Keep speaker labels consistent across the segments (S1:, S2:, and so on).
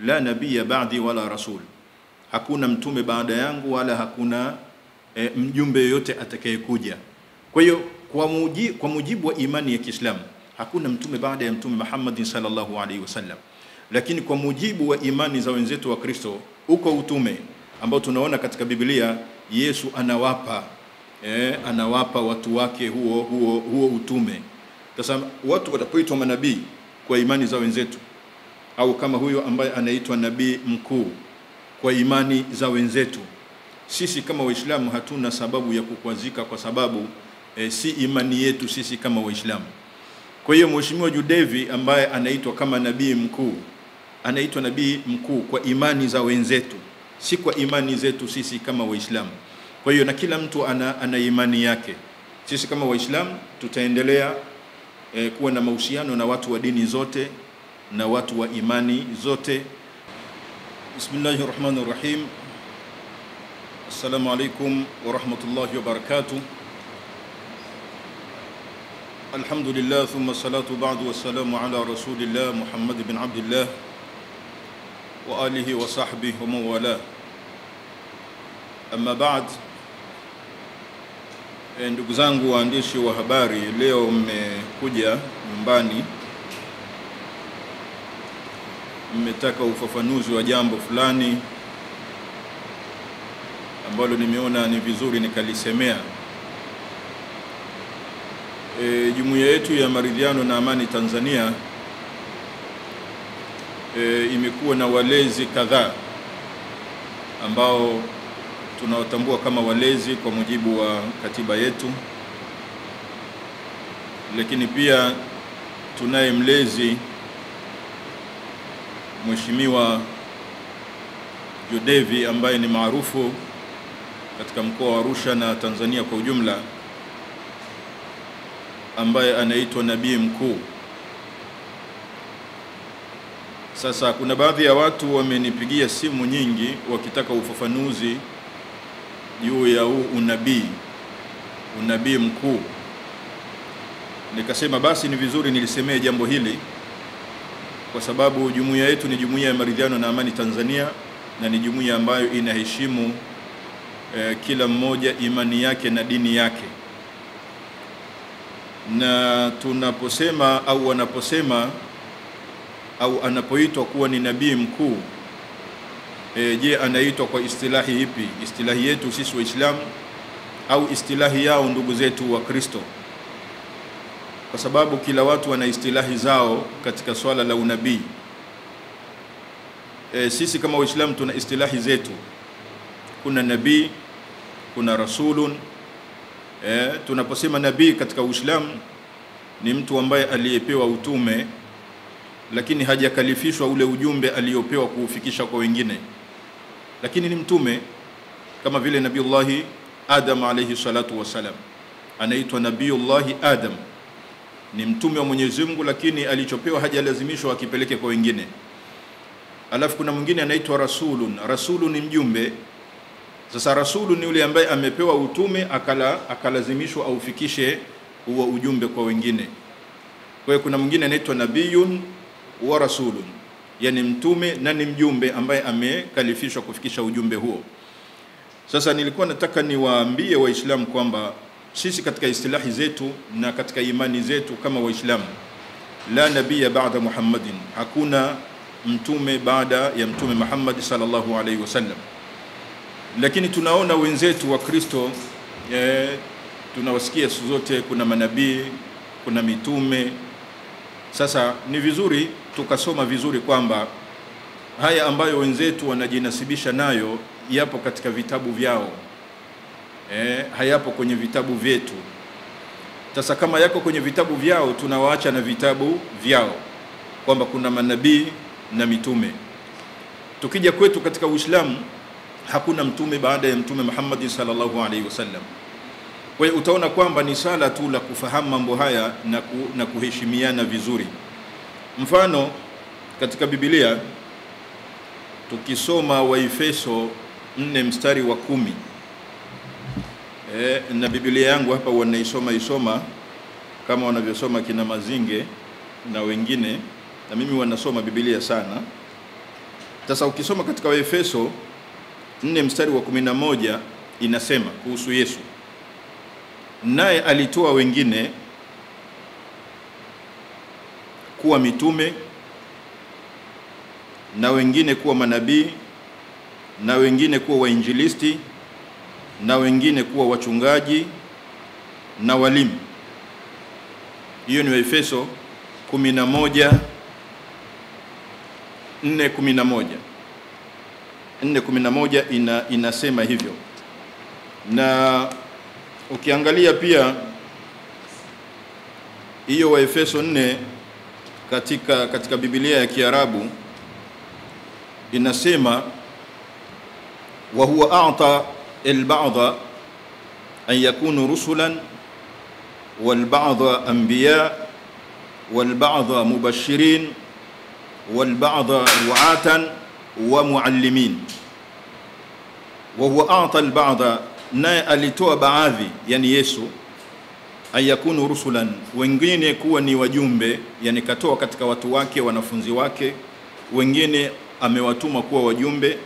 S1: la nabiyya ba'di wala rasul, hakuna mtume baada yangu wala hakuna mjumbe yote atakayekuja. Kwa hiyo kwa mujibu wa imani ya Kiislamu hakuna mtume baada ya mtume Muhammad sallallahu alaihi wasallam. Lakini kwa mujibu wa imani za wenzetu wa Kristo uko utume ambao tunaona katika Biblia Yesu anawapa watu wake huo utume. Sasa watu watapoitwa manabii kwa imani za wenzetu, au kama huyo ambaye anaitwa nabii mkuu kwa imani za wenzetu, sisi kama Waislamu hatuna sababu ya kukwazika, kwa sababu si imani yetu sisi kama Waislamu. Kwa hiyo Mheshimiwa Judevi ambaye anaitwa kama nabii mkuu, anaitwa nabii mkuu kwa imani za wenzetu, si kwa imani zetu sisi kama Waislamu. Kwa hiyo na kila mtu ana imani yake. Sisi kama Waislamu tutaendelea kuwa na mahusiano na watu wa dini zote na watu wa imani zote. Bismillahirrahmanirrahim. Assalamu alaikum wa rahmatullahi wa barakatuh. Alhamdulillah thumma salatu ba'du wassalamu ala rasulillah Muhammad bin Abdullah wa alihi wa sahbihi wa mawala. Amma ba'd, ndugu zangu waandishi wa habari, leo mmekuja nyumbani, mmetaka ufafanuzi wa jambo fulani ambalo nimeona ni vizuri nikalisemea. Jumuiya yetu ya Maridhiano na Amani Tanzania imekuwa na walezi kadhaa ambao tunawatambua kama walezi kwa mujibu wa katiba yetu, lakini pia tunaye mlezi Mheshimiwa Judevi ambaye ni maarufu katika mkoa wa Arusha na Tanzania kwa ujumla, ambaye anaitwa nabii mkuu. Sasa kuna baadhi ya watu wamenipigia simu nyingi wakitaka ufafanuzi juu ya unabii mkuu. Nikasema basi ni vizuri nilisemee jambo hili, kwa sababu jumuiya yetu ni jumuiya ya Maridhiano na Amani Tanzania, na ni jumuiya ambayo inaheshimu kila mmoja imani yake na dini yake. Na tunaposema au wanaposema au anapoitwa kuwa ni nabii mkuu, je, anaitwa kwa istilahi ipi? Istilahi yetu sisi Waislamu au istilahi yao ndugu zetu wa Kristo? Kwa sababu kila watu wana istilahi zao katika swala la unabii. Sisi kama Waislamu tuna istilahi zetu. Kuna nabii, kuna rasulun. Tunaposema nabii katika Uislamu ni mtu ambaye aliyepewa utume lakini hajakalifishwa ule ujumbe aliopewa kuufikisha kwa wengine, lakini ni mtume, kama vile Nabiullahi Adam alayhi salatu wasalam anaitwa Nabiullahi Adam, ni mtume wa Mwenyezi Mungu, lakini alichopewa hajalazimishwa akipeleke kwa wengine. Alafu kuna mwingine anaitwa rasulun. Rasulun ni mjumbe. Sasa rasulun ni yule ambaye amepewa utume akalazimishwa aufikishe huo ujumbe kwa wengine. Kwa hiyo kuna mwingine anaitwa nabiyun wa rasulun, yani mtume na ni mjumbe ambaye amekalifishwa kufikisha ujumbe huo. Sasa nilikuwa nataka niwaambie Waislamu kwamba sisi katika istilahi zetu na katika imani zetu kama Waislamu, la nabiyya ba'da Muhammadin, hakuna mtume baada ya mtume Muhammad sallallahu alaihi wasallam. Lakini tunaona wenzetu wa Kristo, tunawasikia siku zote kuna manabii, kuna mitume. Sasa ni vizuri tukasoma vizuri kwamba haya ambayo wenzetu wanajinasibisha nayo yapo katika vitabu vyao, hayapo kwenye vitabu vyetu. Sasa kama yako kwenye vitabu vyao, tunawaacha na vitabu vyao kwamba kuna manabii na mitume. Tukija kwetu katika Uislamu, hakuna mtume baada ya mtume Muhammad sallallahu alaihi wasallam. Kwa hiyo utaona kwamba ni sala tu la kufahamu mambo haya na kuheshimiana vizuri. Mfano katika Biblia tukisoma Waefeso 4 mstari wa 10, na Biblia yangu hapa wanaisoma kama wanavyosoma kina Mazinge na wengine, na mimi wanasoma Biblia sana. Sasa ukisoma katika Waefeso 4 mstari wa 11 inasema kuhusu Yesu, naye alitoa wengine kuwa mitume, na wengine kuwa manabii, na wengine kuwa wainjilisti, na wengine kuwa wachungaji na walimu. Hiyo ni Waefeso 4:11 inasema hivyo. Na ukiangalia pia hiyo Waefeso 4 katika Biblia ya Kiarabu inasema, wa huwa a'ta al-ba'dha an yakunu rusulan wal ba'dha anbiya wal ba'dha mubashirin wal ba'dha du'atan wa muallimin. Wa huwa a'ta al-ba'dha, naye alitoa baadhi, yani Yesu, ayakunu rusulan, wengine kuwa ni wajumbe, yani katoa katika watu wake, wanafunzi wake, wengine amewatuma kuwa wajumbe,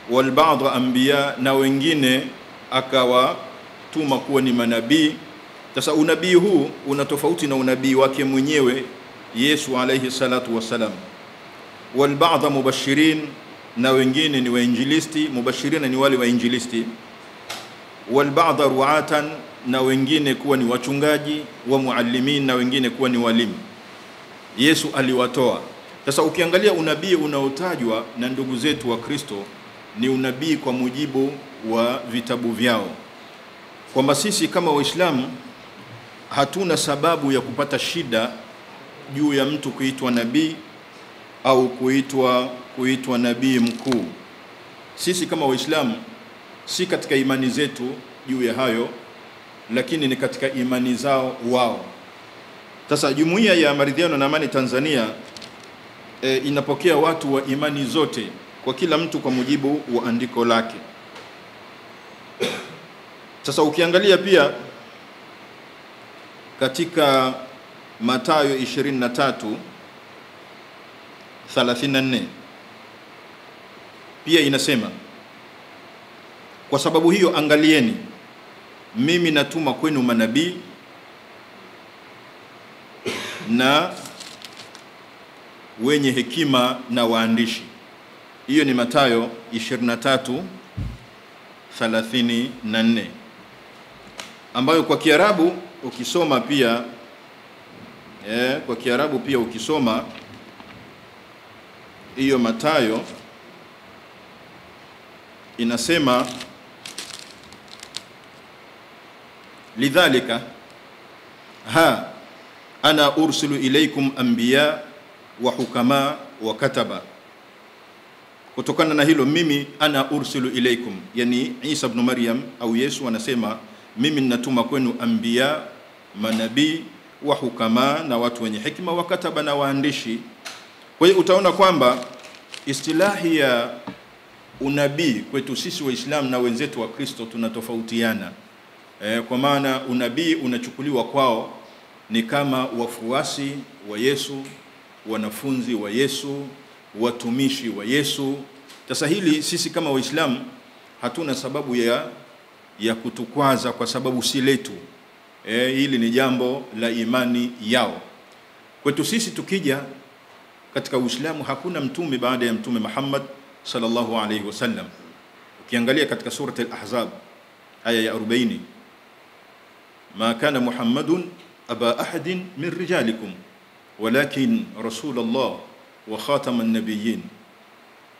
S1: wal ba'dha anbiya, na wengine akawatuma kuwa ni manabii. Sasa unabii huu una tofauti na unabii wake mwenyewe Yesu alayhi salatu wasalam. Wal ba'dha mubashirin, na wengine ni wainjilisti. Mubashirina ni wale wainjilisti. Wal ba'dha ru'atan, na wengine kuwa ni wachungaji. Wa muallimin, na wengine kuwa ni walimu. Yesu aliwatoa. Sasa ukiangalia unabii unaotajwa na ndugu zetu wa Kristo ni unabii kwa mujibu wa vitabu vyao, kwamba sisi kama Waislamu hatuna sababu ya kupata shida juu ya mtu kuitwa nabii au kuitwa nabii mkuu. Sisi kama Waislamu si katika imani zetu juu ya hayo, lakini ni katika imani zao wao. Sasa Jumuiya ya Maridhiano na Amani Tanzania inapokea watu wa imani zote, kwa kila mtu kwa mujibu wa andiko lake. Sasa ukiangalia pia katika Mathayo 23:34 pia inasema, kwa sababu hiyo angalieni, mimi natuma kwenu manabii na wenye hekima na waandishi. Hiyo ni Mathayo 23:34, ambayo kwa Kiarabu ukisoma pia ukisoma hiyo Mathayo inasema, lidhalika ana ursilu ilaykum anbiya wa hukama wa kataba. Kutokana na hilo, mimi ana ursilu ilaykum, yani Isa ibn Maryam au Yesu anasema, mimi ninatuma kwenu anbiya, manabii, wa hukama, na watu wenye hekima, wa kataba, na waandishi. Kwa hiyo utaona kwamba istilahi ya unabii kwetu sisi Waislamu na wenzetu wa Kristo tunatofautiana. Kwa maana unabii unachukuliwa kwao ni kama wafuasi wa Yesu, wanafunzi wa Yesu, watumishi wa Yesu. Sasa hili sisi kama Waislamu hatuna sababu ya kutukwaza, kwa sababu si letu. Hili ni jambo la imani yao. Kwetu sisi tukija katika Uislamu, hakuna mtume baada ya Mtume Muhammad sallallahu alayhi wasallam. Ukiangalia katika surah al-Ahzab aya ya 40, ma kana Muhammadun aba ahadin min rijalikum walakin rasulullah wa khataman nabiyyin.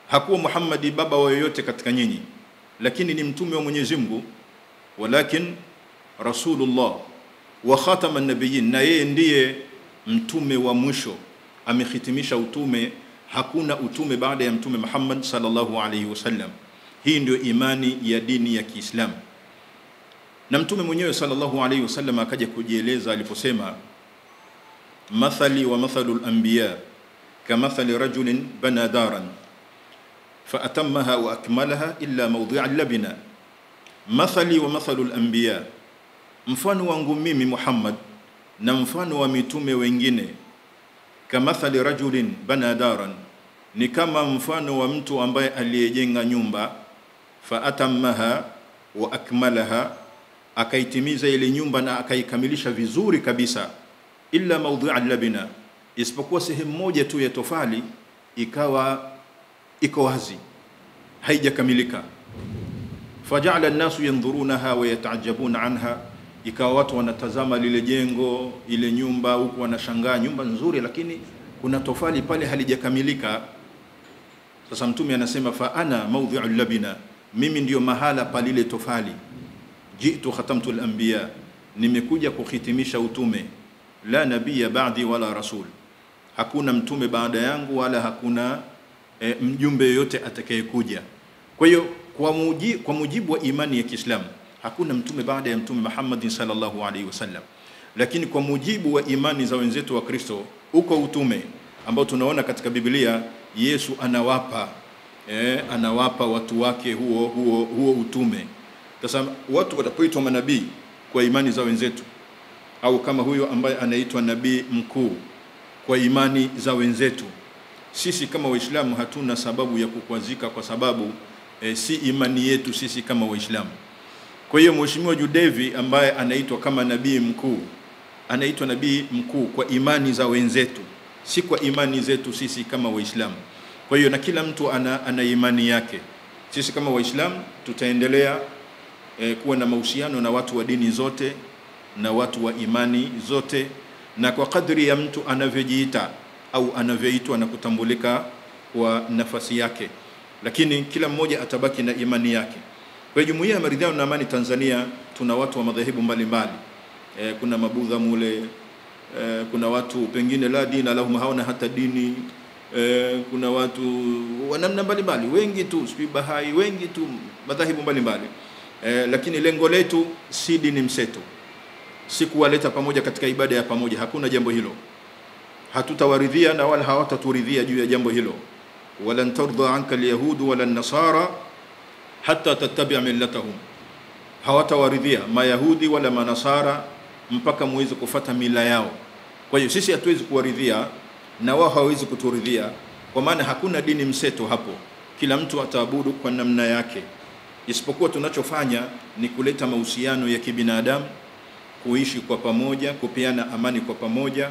S1: Hakuwa Muhammadi baba wa yoyote katika nyinyi, lakini ni mtume wa Mwenyezi Mungu. Walakin rasulullah wa khataman nabiyyin, na yeye ndiye mtume wa mwisho, amehitimisha utume. Hakuna utume baada ya Mtume Muhammad sallallahu alayhi wasallam. Hii ndio imani ya dini ya Kiislamu. Na Mtume mwenyewe sallallahu alayhi wasallam akaja kujieleza aliposema, mathali wa mathalul anbiya kamathali rajulin bana daran fa atammaha wa akmalaha illa mawdi'a labina. Mathali wa mathalul anbiya, mfano wangu mimi Muhammad na mfano wa mitume wengine, kamathali rajulin bana daran, ni kama mfano wa mtu ambaye aliyejenga nyumba, fa atammaha wa akmalaha, akaitimiza ile nyumba na akaikamilisha vizuri kabisa, illa mawdhi'a labina, isipokuwa sehemu moja tu ya tofali ikawa iko wazi, haijakamilika. Faja'ala an-nasu yanzurunaha wa yata'ajjabuna anha, ikawa watu wanatazama lile jengo, ile nyumba, huku wanashangaa, nyumba nzuri lakini kuna tofali pale halijakamilika. Sasa Mtume anasema fa ana mawdhi'u labina, mimi ndio mahala pa lile tofali. Jitu khatamtu al-anbiya, nimekuja kuhitimisha utume. La nabiyya ba'di wala rasul, hakuna mtume baada yangu wala hakuna mjumbe yote atakayekuja. Kwa hiyo kwa mujibu wa imani ya Kiislamu hakuna mtume baada ya Mtume Muhammad sallallahu alaihi wasallam, lakini kwa mujibu wa imani za wenzetu wa Kristo uko utume ambao tunaona katika Biblia Yesu anawapa watu wake huo utume. Sasa watu watapoitwa manabii kwa imani za wenzetu, au kama huyo ambaye anaitwa nabii mkuu kwa imani za wenzetu, sisi kama Waislamu hatuna sababu ya kukwazika, kwa sababu si imani yetu sisi kama Waislamu. Kwa hiyo Mheshimiwa Judevi ambaye anaitwa kama nabii mkuu, anaitwa nabii mkuu kwa imani za wenzetu, si kwa imani zetu sisi kama Waislamu. Kwa hiyo na kila mtu ana imani yake. Sisi kama Waislamu tutaendelea kuwa na mahusiano na watu wa dini zote na watu wa imani zote, na kwa kadri ya mtu anavyojiita au anavyoitwa na kutambulika kwa nafasi yake, lakini kila mmoja atabaki na imani yake. Kwa Jumuiya ya Maridhiano na Amani Tanzania tuna watu wa madhehebu mbalimbali. Kuna mabudha mule, kuna watu pengine la dina lahum, hawana hata dini. Kuna watu wa namna mbalimbali, wengi tu, sijui Bahai, wengi tu, madhehebu mbalimbali. Lakini lengo letu si dini mseto, si kuwaleta pamoja katika ibada ya pamoja. Hakuna jambo hilo, hatutawaridhia na wala hawataturidhia juu ya jambo hilo. Walan tarda anka alyahudu wala nasara hatta tattabi'a millatahum, hawatawaridhia mayahudi wala manasara mpaka muweze kufuata mila yao. Kwa hiyo sisi hatuwezi kuwaridhia na wao hawawezi kuturidhia, kwa maana hakuna dini mseto hapo. Kila mtu ataabudu kwa namna yake, isipokuwa tunachofanya ni kuleta mahusiano ya kibinadamu, kuishi kwa pamoja, kupeana amani kwa pamoja.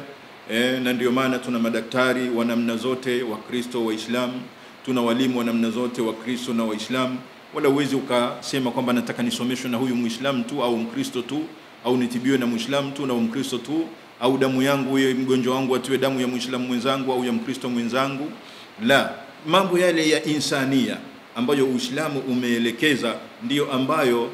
S1: Na ndio maana tuna madaktari wa namna zote, wa Kristo, Waislamu, tuna walimu wa namna zote, wa Kristo na Waislamu. Wala uwezi ukasema kwamba nataka nisomeshwe na huyu Muislamu tu au Mkristo tu, au nitibiwe na Muislamu tu na Mkristo tu, au damu yangu huyo mgonjwa wangu atiwe damu ya Muislamu mwenzangu au ya Mkristo mwenzangu. La, mambo yale ya insania ambayo Uislamu umeelekeza ndiyo ambayo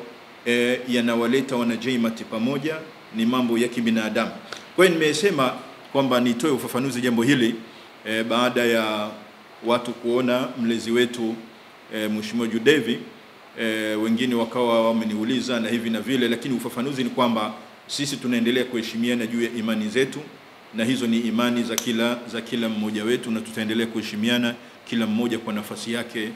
S1: yanawaleta wanajaimati pamoja, ni mambo ya kibinadamu. Kwa hiyo nimesema kwamba nitoe ufafanuzi jambo hili baada ya watu kuona mlezi wetu Mheshimiwa Judevi, wengine wakawa wameniuliza na hivi na vile, lakini ufafanuzi ni kwamba sisi tunaendelea kuheshimiana juu ya imani zetu, na hizo ni imani za kila mmoja wetu, na tutaendelea kuheshimiana kila mmoja kwa nafasi yake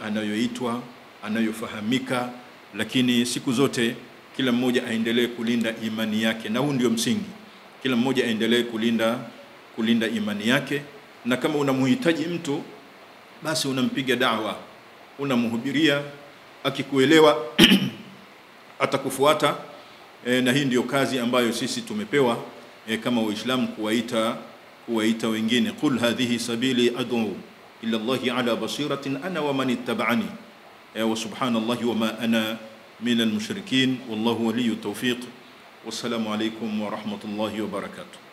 S1: anayoitwa, anayofahamika, lakini siku zote kila mmoja aendelee kulinda imani yake, na huu ndio msingi. Kila mmoja aendelee kulinda imani yake, na kama unamhitaji mtu basi unampiga da'wa, unamhubiria, akikuelewa atakufuata. Na hii ndio kazi ambayo sisi tumepewa kama Waislamu, kuwaita wengine. Qul hadhihi sabili ad'u ila Allahi ala basiratin ana wa man ittaba'ani wa subhanallahi wa ma ana min al-mushrikin wallahu waliyut tawfiq. Wassalamu alaykum wa rahmatullahi wa barakatuh.